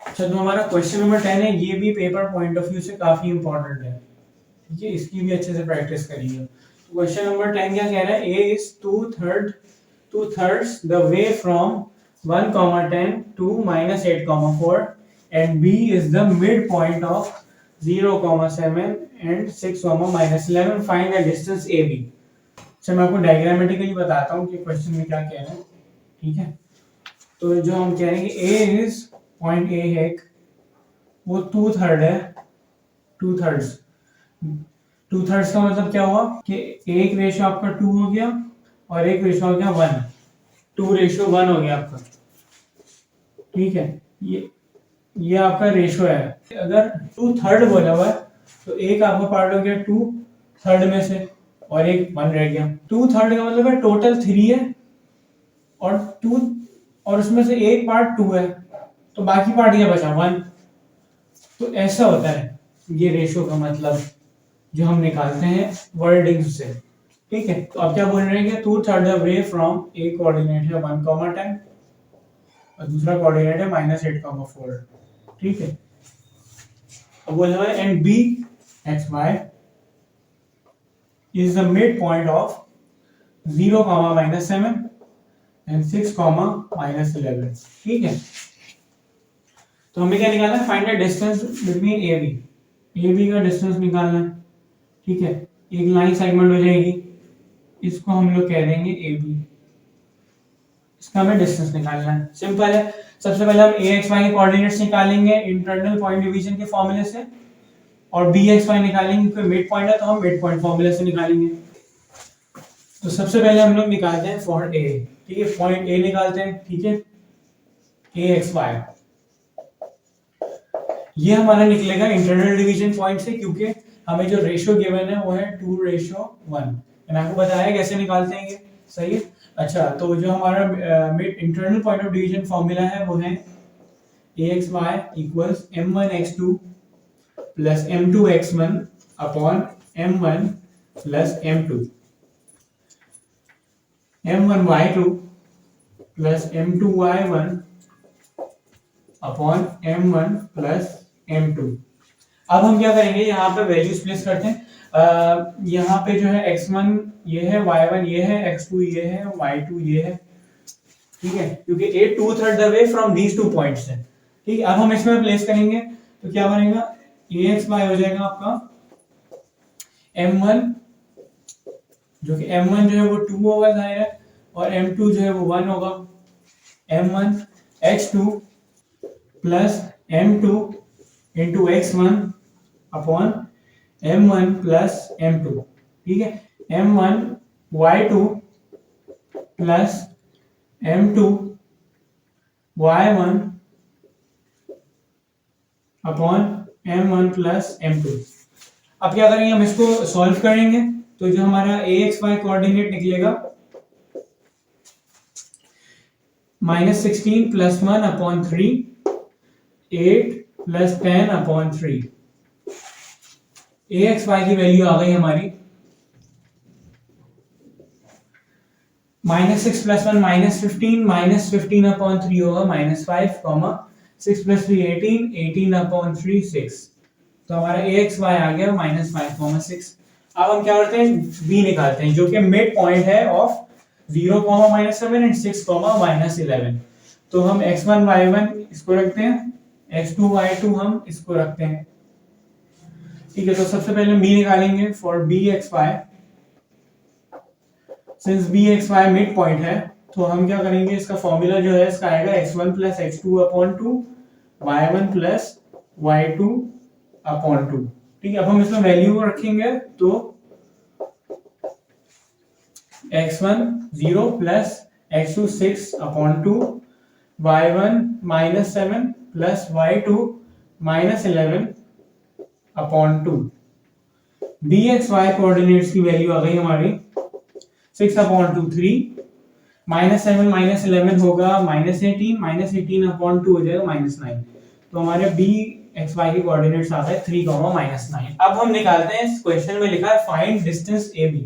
अच्छा, तो हमारा क्वेश्चन नंबर 10 है, ये भी पेपर पॉइंट ऑफ व्यू से काफी इंपॉर्टेंट है। ठीक है, इसकी भी अच्छे से प्रैक्टिस करिए। तो क्वेश्चन नंबर 10 क्या कह रहा है, A is two thirds the way from 1, 10 to -8, 4 and b is the midpoint of 0, 7 and 6, -11. Find the distance AB। अच्छा, मैं आपको डायग्रामेटिकली बताता हूँ कि क्वेश्चन में क्या कह रहे हैं। ठीक है, तो जो हम कह रहे हैं कि ए इज पॉइंट ए है, वो टू थर्ड्स का मतलब क्या हुआ कि एक रेशो आपका 2 हो गया और एक रेशो हो गया 1, 2:1 हो गया आपका। ठीक है, ये आपका रेशो है। अगर 2/3 बोला हुआ है तो एक आपका पार्ट हो गया 2/3 में से और एक 1 रह गया। 2/3 का मतलब है टोटल 3 है और 2 और उसमें से एक पार्ट 2 है, तो बाकी पार्ट क्या बचा 1। तो ऐसा होता है ये रेशो का मतलब, जो हम निकालते हैं वर्डिंग से। ठीक है, तो अब क्या बोल रहे हैं कि 2/3 अवे फ्रॉम, एक कोऑर्डिनेट है 1, 10 और दूसरा कोऑर्डिनेट है -8, 4। ठीक है, अब बोला है and B X Y is the mid point of 0, -7 and 6, -11। ठीक है, तो हमें क्या निकालना है, find the distance between A B का डिस्टेंस निकालना है। ठीक है, एक लाइन सेगमेंट हो जाएगी, इसको हम लोग कह देंगे ए बी। इसका हमें डिस्टेंस निकालना है, सिंपल है। सबसे पहले हम ए एक्स वाई के कोऑर्डिनेट्स निकालेंगे इंटरनल पॉइंट डिवीजन के फॉर्मूले से, और बी एक्स वाई निकालेंगे क्योंकि मिड पॉइंट है तो हम मिड पॉइंट फॉर्मूले से निकालेंगे। तो सबसे पहले हम लोग निकालते हैं फॉर ए। ठीक है, पॉइंट ए निकालते हैं। ठीक है, ए एक्स वाई ये हमारा निकलेगा इंटरनल डिवीजन पॉइंट से, क्योंकि हमें जो रेशियो गिवन है वो है 2:1। मैंने आपको बताया कैसे निकालते हैं ये, सही है। अच्छा, तो जो हमारा internal point of division formula है वो है axy equals m1x2 plus m2x1 upon m1 plus m2, m1y2 plus m2y1 upon m1 plus m2। अब हम क्या करेंगे, यहाँ पे वैल्यूज प्लेस करते हैं। यहाँ पे जो है x1 ये है, y1 ये है, x2 ये है, y2 ये है। ठीक है, क्योंकि a 2/3 the way from these 2 points है। ठीक है, अब हम इसमें प्लेस करेंगे तो क्या बनेगा, ax y हो जाएगा आपका m1, जो कि m1 जो है वो 2 होगा जाहिर है, और m2 जो है वो 1 होगा। m1 x2 plus m2 into x1 upon m1 plus m2। ठीक है, m1 y2 plus m2 y1 upon m1 plus m2। अब क्या करेंगे, हम इसको सॉल्व करेंगे तो जो हमारा ax y कोऑर्डिनेट निकलेगा -16 + 1 अपॉन 3, 8 + 10 अपॉन 3। ax y की वैल्यू आ गई हमारी -6 + 1 -15, -15 अपॉन 3 होगा -5, 6 + 3 18, 18 अपॉन 3 6। तो हमारा ax y आ गया -5, 6। अब हम क्या करते हैं, b निकालते हैं जो कि मिड पॉइंट है ऑफ 0, -7 एंड 6, -11। तो हम x1 y1 इसको रखते हैं, x2 y2 हम इसको रखते हैं। ठीक है, तो सबसे पहले b निकालेंगे for bxy। Since bxy mid point है तो हम क्या करेंगे, इसका फॉर्मूला जो है इसका आएगा x1 + x2 upon 2, y1 + y2 upon 2। ठीक है, अब हम इसमें वैल्यू रखेंगे तो x1 0 plus x2 6 upon 2, y1 -7 plus y2 -11 upon 2। bxy coordinates की वैल्यू आ गई हमारी 6 अपॉन 2 3, -7 -11 होगा -18, -18 अपॉन 2 हो जाएगा -9। तो हमारे bxy के कोऑर्डिनेट्स आ गए 3, -9। अब हम निकालते हैं, इस क्वेश्चन में लिखा है फाइंड डिस्टेंस AB।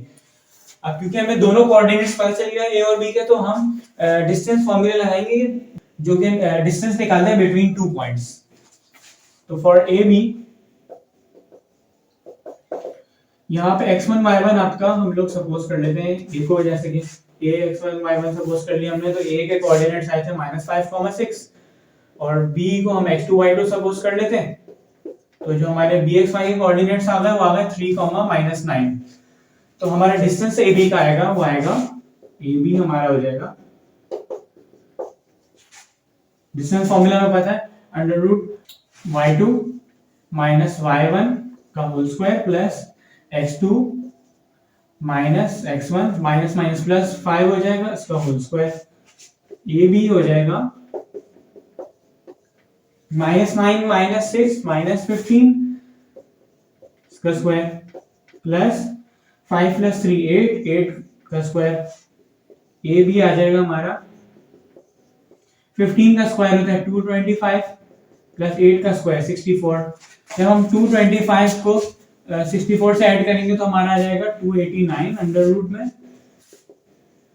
अब क्योंकि हमें दोनों कोऑर्डिनेट्स पता चल गया a और b के, तो हम डिस्टेंस फॉर्मूला लगाएंगे जो कि डिस्टेंस निकालते हैं बिटवीन 2 पॉइंट्स। तो फॉर ए बी यहाँ पे x1 y1 आपका हम लोग सपोज कर लेते हैं ए को, जैसे कि a x1 y1 सपोज कर लिया हमने, तो a के कोऑर्डिनेट्स आए थे -5, 6 और b को हम x2 y2 सपोज कर लेते हैं, तो जो हमारे bxy के कोऑर्डिनेट्स आ गए वो आ गए 3, -9। तो हमारा डिस्टेंस ab का आएगा, वो आएगा ab हमारा हो जाएगा, डिस्टेंस फॉर्मूला में पता है, √y2 - y1 का whole square plus x2 - x1 minus minus plus 5 हो जाएगा, इसका होल स्क्वायर, ab हो जाएगा -9 - 6 -15 इसका स्क्वायर प्लस 5 + 3 8 का स्क्वायर, ab आ जाएगा हमारा 15 का स्क्वायर होता है 225 प्लस 8 का स्क्वायर 64। जब हम 225 को 64 से ऐड करेंगे तो हमारा आ जाएगा 289 अंडर रूट में,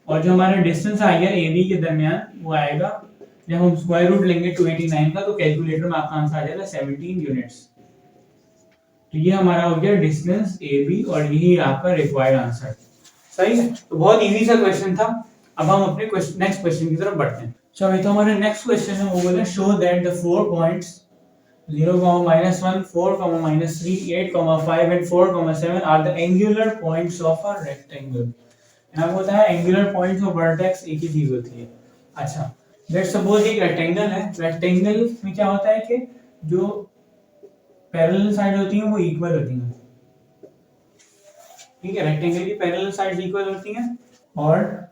और जो हमारा डिस्टेंस आ गया ए बी के दरमियान वो आएगा, जब हम स्क्वायर रूट लेंगे 289 का तो कैलकुलेटर में आपका आंसर आ जाएगा 17 यूनिट्स। तो ये हमारा हो गया डिस्टेंस ए बी और यही आपका रिक्वायर्ड आंसर। सही है, तो बहुत इजी सा क्वेश्चन था। अब हम अपने नेक्स्ट क्वेश्चन की तरफ बढ़ते हैं। चलो तो हमारे नेक्स्ट क्वेश्चन है वो बोले show that the 4 points 0, -1, 4, -3, 8, 5 and 4, 7 are the angular points of a rectangle। यहाँ होता है एंगुलर पॉइंट्स और वर्टेक्स एक ही चीज होती है। अच्छा, लेट्स सपोज एक रेक्टेंगल है, रेक्टेंगल में क्या होता है कि जो पैरेलल साइड होती हैं वो इक्वल होती हैं, ठीक है, रेक्टेंगल की पैरेलल साइड्स इक्वल होती हैं और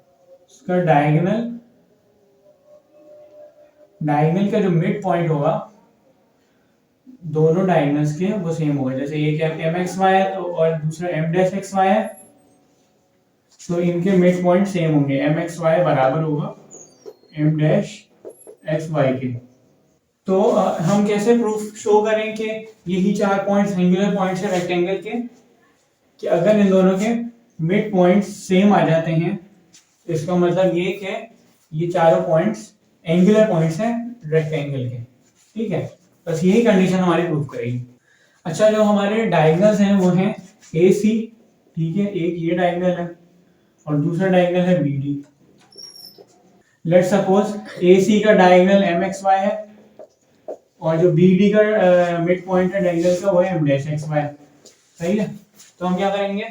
उसका डायगोनल का जो मिड पॉइंट होगा दोनों डायगोनल्स के वो सेम होगा, जैसे एक mxy है तो और दूसरा m'(xy) है, तो इनके मिड पॉइंट सेम होंगे, mxy बराबर होगा m'(xy) के। तो हम कैसे प्रूफ शो करें कि यही 4 पॉइंट्स एंगुलर पॉइंट्स है रेक्टेंगल के, कि अगर इन दोनों के मिड पॉइंट्स सेम आ जाते हैं इसका मतलब ये कि ये चारों पॉइंट्स एंगुलर पॉइंट्स हैं रेक्टेंगल के, ठीक है, बस यही कंडीशन हमारी प्रूफ करेगी। अच्छा, जो हमारे डायगोनल्स हैं वो हैं ए सी, ठीक है, एक ये डायगोनल है और दूसरा डायगोनल है बी डी। लेट्स सपोज ए सी का डायगोनल mxy है और जो बी डी का मिड पॉइंट है डायगोनल का वो है m'(xy), सही है। तो हम क्या करेंगे,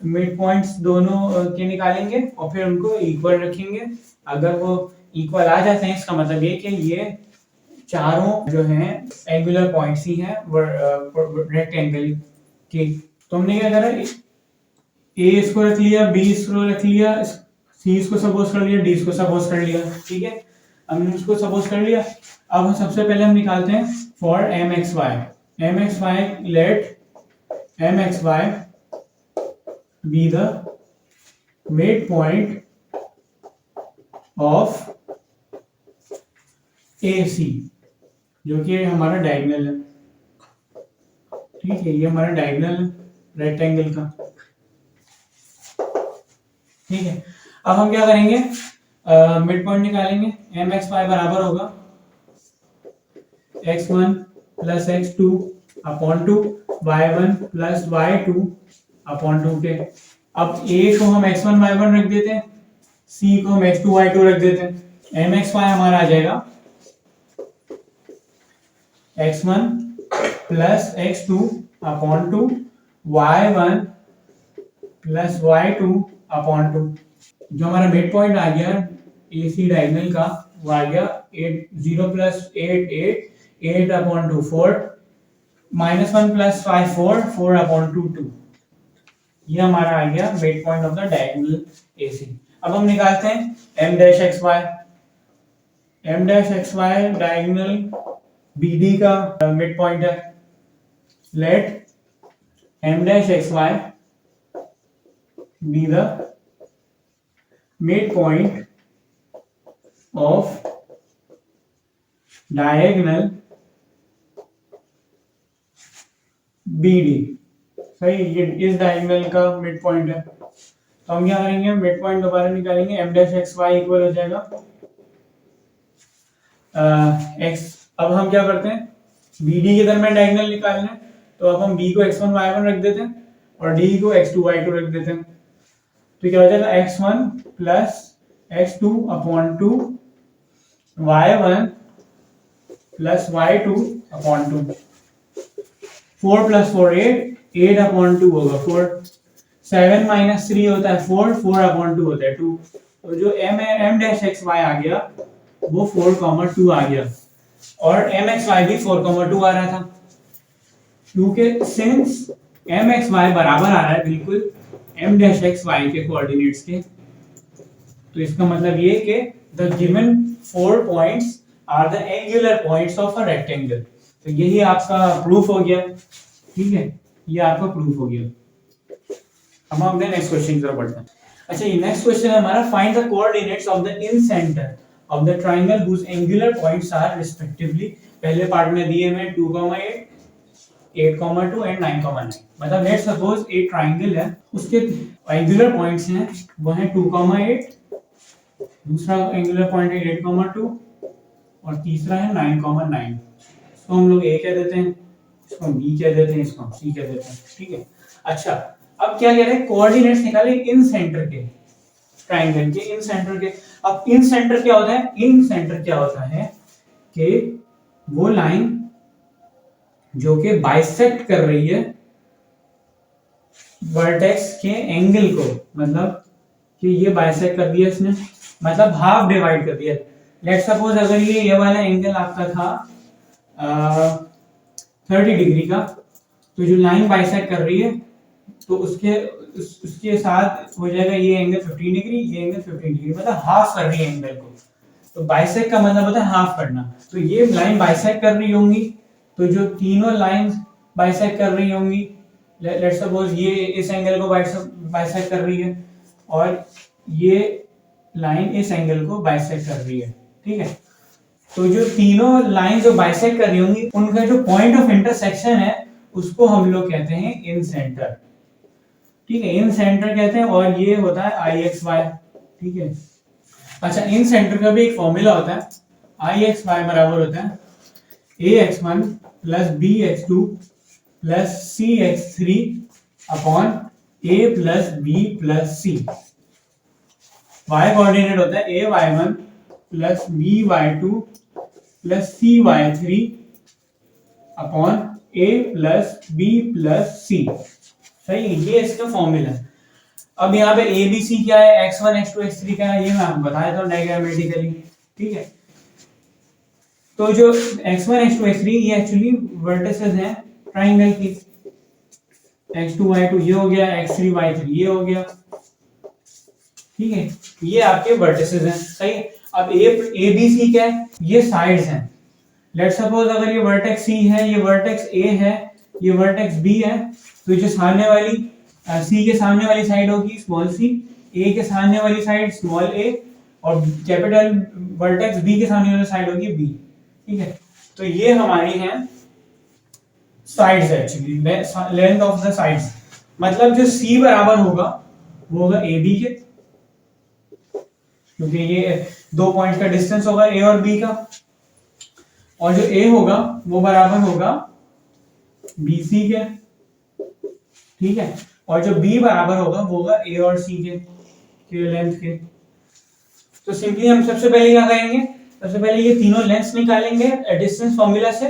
मिड पॉइंट्स दोनों के निकालेंगे और फिर उनको इक्वल रखेंगे। अगर वो इक्वल आ जाते हैं इसका मतलब ये कि ये चारों जो हैं एंगुलर पॉइंट्स ही हैं रेक्टेंगल के। तो हमने क्या करा, ए इसको रख लिया, बी इसको रख लिया, सी इसको सपोज कर लिया, डी इसको सपोज कर लिया, ठीक है, हमने इसको सपोज कर लिया। अब हम सबसे पहले हम निकालते हैं for mxy let mxy be the mid point of AC, जो कि हमारा डायगोनल है, ठीक है, ये हमारा डायगोनल है रेक्टेंगल का, ठीक है। अब हम क्या करेंगे, मिड पॉइंट निकालेंगे, mxy बराबर होगा x1 + x2 upon 2 y1 + y2 upon 2 के। अब a को हम x1 y1 रख देते हैं, c को हम x2 y2 रख देते हैं, mxy हमारा आ जाएगा x1 + x2 upon 2 y1 + y2 upon 2। जो हमारा मिड पॉइंट आ गया AC डायगोनल का वो आ गया 0 + 8 8 अपॉन 2 4 -1 + 5 4 अपॉन 2 2। ये हमारा आ गया mid point of the diagonal AC। अब हम निकालते हैं m'(xy डायगोनल BD का मिड पॉइंट है, late m'(xy be the midpoint of diagonal BD। सही, ये इस डायगोनल का मिड पॉइंट है, तो हम क्या करेंगे, मिड पॉइंट दोबारा निकालेंगे, m'(xy इक्वल हो जाएगा x। अब हम क्या करते हैं, बी डी के दरमियान डायगोनल निकालना है, तो अब हम बी को x1 y1 रख देते हैं और डी को x2 y2 रख देते हैं। तो क्या हो जाएगा x1 plus x2 upon 2 y1 plus y2 upon 2। 4 plus 4 8, 8 upon 2 होगा 4। 7 माइनस 3 होता है 4, 4 अपॉन 2 होता है 2। तो जो m डैश एक्स वाई आ गया वो 4,2 आ गया, और एम एक्स वाई भी 4,2 आ रहा था, क्योंकि सिंस एम एक्स वाई बराबर आ रहा है बिल्कुल एम डैश एक्स वाई के कोऑर्डिनेट्स के, तो इसका मतलब ये कि the given 4 points are the angular points of a rectangle. तो यही आपका प्रूफ हो गया, ठीक है, ये आपका प्रूफ हो गया। अब हम अपने नेक्स्ट क्वेश्चन की तरफ बढ़ते हैं। अच्छा, ये नेक्स्ट क्वेश्चन है हमारा, find the coordinates of the incentre of the triangle whose angular points are respectively. पहले पार्ट में दिए हुए 2,8, 8,2 एंड 9,9। मतलब लेट्स सपोज एक ट्रायंगल है, उसके एंगुलर पॉइंट्स हैं वो है 2,8, दूसरा एंगुलर पॉइंट है 8,2 और तीसरा है 9,9। इसको हम लोग ए कह देते हैं, इसको बी कह देते हैं, इसको सी कह देते हैं, ठीक है। अच्छा, अब क्या कह रहे हैं, कोऑर्डिनेट्स निकाले इन सेंटर के, ट्रायंगल के इन सेंटर के। अब इन सेंटर क्या होता है, इन सेंटर क्या होता है कि वो लाइन जो कि बाइसेक्ट कर रही है वर्टेक्स के एंगल को, मतलब कि ये बाइसेक्ट कर दिया इसने, मतलब हाफ डिवाइड कर दिया। लेट्स सपोज अगर ये वाला एंगल आपका था 30 डिग्री का, तो जो लाइन बाइसेक्ट कर रही है तो उसके साथ हो जाएगा ये एंगल 15 डिग्री, ये एंगल 15 डिग्री, मतलब हाफ कर रही है एंगल को। तो बाइसेक्ट का मतलब होता है हाफ करना। तो ये लाइन बाइसेक्ट कर रही होंगी, तो जो तीनों लाइंस बाइसेक्ट कर रही होंगी, लेट्स सपोज ये इस एंगल को बाइसेक्ट कर रही है और ये लाइन इस एंगल को बाइसेक्ट कर रही है, ठीक है। तो जो तीनों लाइन जो बाइसेक्ट कर रही होंगी उनका जो पॉइंट ऑफ इंटरसेक्शन है उसको हम लोग कहते हैं इन सेंटर, ठीक है, इन सेंटर कहते हैं। और ये होता है आई एक्स वाई, ठीक है। अच्छा, इन सेंटर का भी एक फॉर्मूला होता है, आई एक्स वाई बराबर होता है ax1 plus bx2 plus cx3 upon a plus b plus c। y coordinate होता है ay1 plus by2 plus cy3 upon a plus b plus c। सही, ये इसका फॉर्मूला है। अब यहाँ पे ए बी सी क्या है, x1 x2 x3 क्या है, ये मैं आपको बता देता हूँ डायग्रामेटिकली, ठीक है। तो जो x1 x2 x3 ये एक्चुअली वर्टिसेस हैं ट्रायंगल की, x2 y2 ये हो गया, x3 y3 ये हो गया, ठीक है, ये आपके वर्टिसेस हैं, सही। अब ए बी सी क्या है, ये साइड्स हैं। लेट्स सपोज अगर ये वर्टेक्स सी है, ये वर्टेक्स ए है, ये वर्टेक्स बी है, तो जो सामने वाली सी के सामने वाली साइड होगी स्मॉल सी, ए के सामने वाली साइड स्मॉल ए, और कैपिटल वर्टेक्स बी के सामने वाली साइड होगी बी, ठीक है। तो ये हमारी हैं sides, actually length of the sides. मतलब जो सी बराबर होगा वो होगा ए बी के, क्योंकि ये 2 पॉइंट का डिस्टेंस होगा ए और बी का, और जो ए होगा वो बराबर होगा बी सी के, ठीक है। और जो बी बराबर होगा वो होगा ए और सी के लेंथ के। तो सिंपली हम सबसे पहले क्या करेंगे, सबसे पहले ये तीनों लेंथ्स निकालेंगे डिस्टेंस फॉर्मूला से,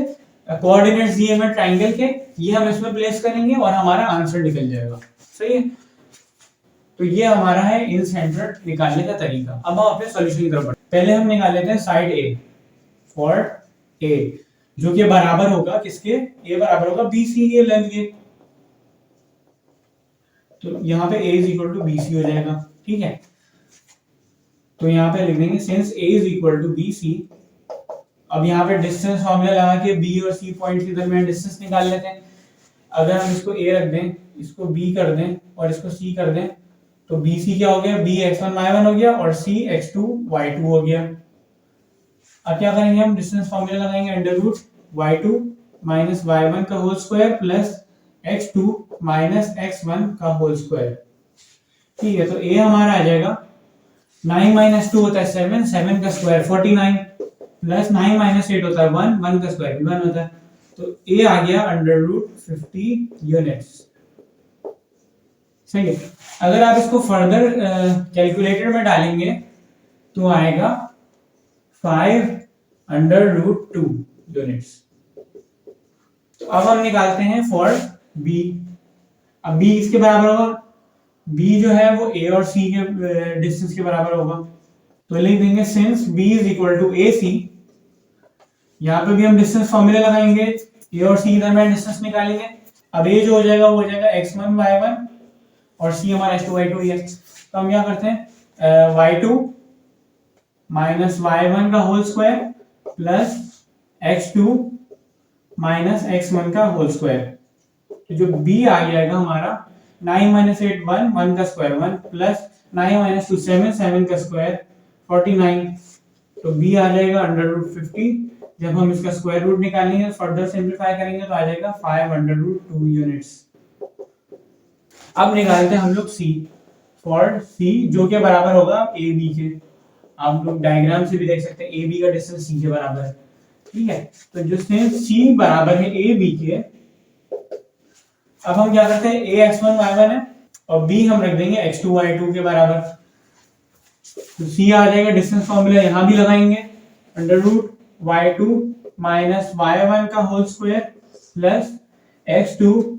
कोऑर्डिनेट्स दिए हैं ट्रायंगल के, ये हम इसमें प्लेस करेंगे और हमारा आंसर निकल जाएगा, सही है। तो ये हमारा है इन सेंटर निकालने का तरीका। अब हम अपने सॉल्यूशन की तरफ बढ़ते हैं। पहले हम निकाल लेते हैं साइड ए फॉर ए, जो कि बराबर होगा किसके, ए बराबर होगा बी सी के लेंथ के। तो यहाँ पे a is equal to B C हो जाएगा, ठीक है। तो यहाँ पे लिख देंगे since a is equal to B C. अब यहाँ पे डिस्टेंस फॉर्मूला लगा के b और c पॉइंट के दरमियान डिस्टेंस निकाल लेते हैं। अगर हम इसको a रख दें, इसको b कर दें और इसको c कर दें, तो बी सी क्या हो गया, b x1 y1 हो गया और c x2 y2 हो गया। अब क्या करेंगे, हम डिस्टेंस फॉर्मूला लगाएंगे under root y2 minus y1 का whole square plus x2 minus x1 का होल स्क्वायर, ठीक है। तो a हमारा आ जाएगा 9 माइनस 2 होता है 7, 7 का स्क्वायर 49 प्लस 9 माइनस 8 होता है 1, 1 का स्क्वायर भी 1 होता है। तो ए आ गया √50 यूनिट्स। सही है। अगर आप इसको फर्दर कैलकुलेटर में डालेंगे तो आएगा 5√2 यूनिट्स। तो अब हम निकालते हैं फॉर बी। अब बी इसके बराबर होगा, बी जो है वो ए और सी के डिस्टेंस के बराबर होगा। तो लिख देंगे since B is equal to A C, यहाँ पे भी हम डिस्टेंस फॉर्मूला लगाएंगे, ए और सी के दरमियान डिस्टेंस निकालेंगे। अब ए जो हो जाएगा वो हो जाएगा x1 y1 और सी हमारा x2 y2 है। तो हम क्या करते हैं y2 माइनस y1 का whole square plus x2 minus x1 का होल स्क्वायर। तो जो b आ जाएगा हमारा 9 माइनस 8 1, 1 का स्क्वायर 1 प्लस 9 माइनस 2 7, 7 का स्क्वायर 49। तो b आ जाएगा √50। जब हम इसका स्क्वायर रूट निकालेंगे फर्दर सिंपलीफाई करेंगे तो आ जाएगा 5√2 यूनिट्स। अब निकालते हैं हम लोग c फॉर c जो के बराबर होगा ए बी के। आप लोग डायग्राम से भी देख सकते हैं ए बी का डिस्टेंस c के बराबर है। ठीक है, तो जिसमें c बराबर है ए बी के, अब हम क्या करते हैं a x1 y1 है और b हम रख देंगे x2 y2 के बराबर। तो c आ जाएगा, डिस्टेंस फॉर्मूला यहां भी लगाएंगे, √y2 माइनस y1 का whole square plus x2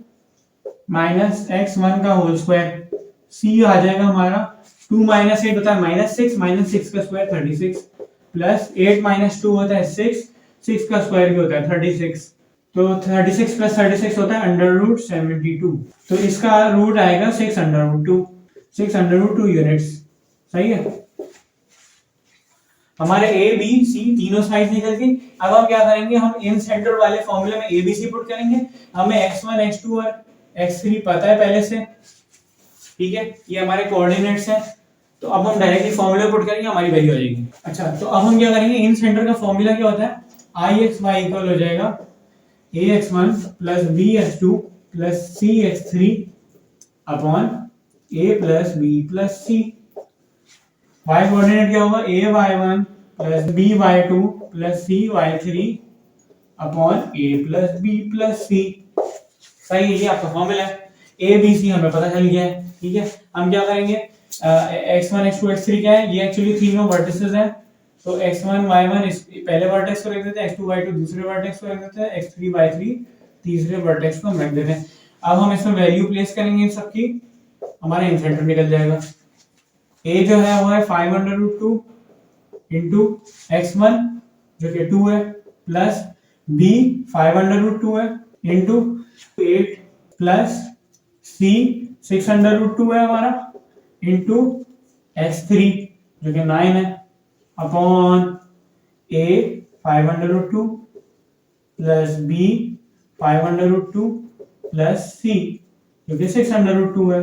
minus x1 का होल स्क्वायर। c आ जाएगा हमारा 2 माइनस 8 होता है -6, -6 का स्क्वायर 36 प्लस 8 माइनस 2 होता है 6, 6 का स्क्वायर भी होता है 36। तो 36 प्लस 36 होता है √72। तो इसका रूट आएगा 6√2 यूनिट्स। सही है। हमारे ए बी सी तीनों साइड निकल गई। अब हम क्या करेंगे, हम इन सेंटर वाले फॉर्मूले में ए बी सी पुट करेंगे। हमें x1 x2 और x3 पता है पहले से। ठीक है, ये हमारे कोऑर्डिनेट्स हैं। तो अब हम डायरेक्टली फॉर्मूला पुट करेंगे, हमारी वैल्यू आ जाएगी। अच्छा, तो अब हम क्या करेंगे, इन सेंटर का फॉर्मूला क्या होता है, IXY इक्वल हो जाएगा AX1 plus BX2 plus CX3 upon A plus B plus C। y coordinate क्या होगा, AY1 plus BY2 plus CY3 upon A plus B plus C। सही है, ये आपका फॉर्मूला है। ABC हमें पता चल गया है। ठीक है, हम क्या करेंगे, x1 x2 x3 क्या है, ये एक्चुअली तीनों वर्टिसेस हैं। तो x1 y1 इस पहले वर्टेक्स को रख देते हैं, x2 y2 दूसरे वर्टेक्स को रख देते हैं, x3 y3 तीसरे वर्टेक्स को हम रख देते हैं। अब हम इसमें वैल्यू प्लेस करेंगे इन सबकी, हमारा इन सेंटर निकल जाएगा। a जो है वो है 5√2 इंटू x1 जो कि 2 है प्लस b 5√2 है इंटू 8 प्लस c 6√2 है हमारा इंटू x3 जो कि 9 है upon a 5√2 plus b 5√2 plus c जो कि 6√2 है।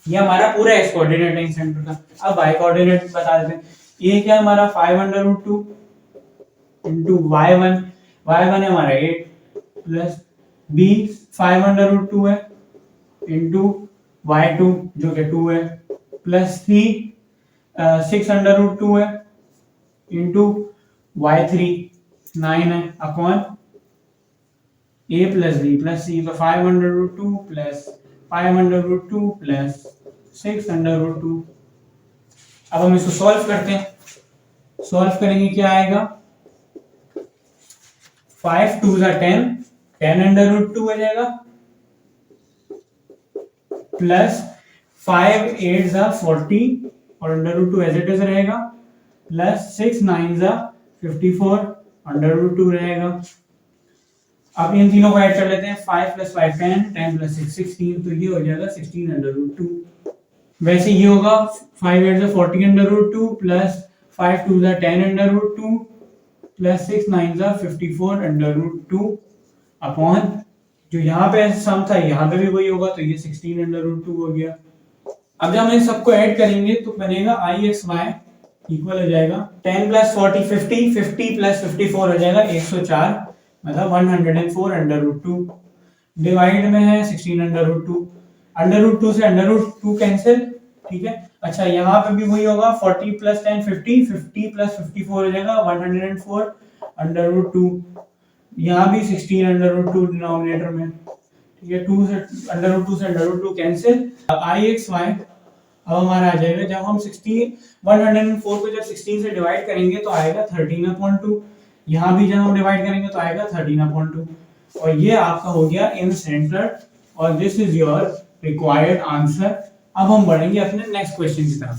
ये हमारा पूरा x कोऑर्डिनेट है इन सेंटर का। अब y कोऑर्डिनेट बता देते हैं। ये क्या है हमारा 5√2 इंटू y1 है हमारा 8 प्लस b 5√2 है इंटू y2 जो कि 2 है प्लस c 6√2 है इंटू y3 9 है upon a plus b plus c। तो 5√2 प्लस 5√2 प्लस 6√2। अब हम इसको सॉल्व करते हैं। सॉल्व करेंगे क्या आएगा, 5 2 10, 10√2 हो जाएगा प्लस 5 8 40 और √2 एज इट इज रहेगा प्लस 6 9 54 √2 रहेगा। अब इन तीनों को ऐड कर लेते हैं, 5 प्लस 5 10, 10 प्लस 6 16, तो ये हो जाएगा 16√2। वैसे ये होगा 5 8 40√2 प्लस 5 2 10√2 प्लस 6 9 54√2 अपॉन जो यहाँ पे सम था यहाँ पे भी वही होगा, तो ये 16√2 हो गया। अब जब हम इन सबको ऐड करेंगे तो बनेगा IXY इक्वल हो जाएगा 10 प्लस 40 50, 50 प्लस 54 हो जाएगा 104, मतलब 104√2 डिवाइड में है 16√2। √2 से √2 कैंसिल। ठीक है, अच्छा यहाँ पे भी वही होगा 40 प्लस 10 50, 50 प्लस 54 हो जाएगा 104√2 यहाँ भी 16 अंडर रूट 2 डिनोमिनेटर में, ठीक है, 2 से अंडर रूट 2 से अंडर रूट 2 कैंसिल, आई एक्स वाई अब हमारा आ जाएगा, जब हम 104 को जब 16 से डिवाइड करेंगे तो आएगा 13/2, यहाँ भी जब हम डिवाइड करेंगे तो आएगा 13/2, और ये आपका हो गया इन सेंटर, और this is your required answer. अब हम बढ़ेंगे अपने नेक्स्ट क्वेश्चन की तरफ।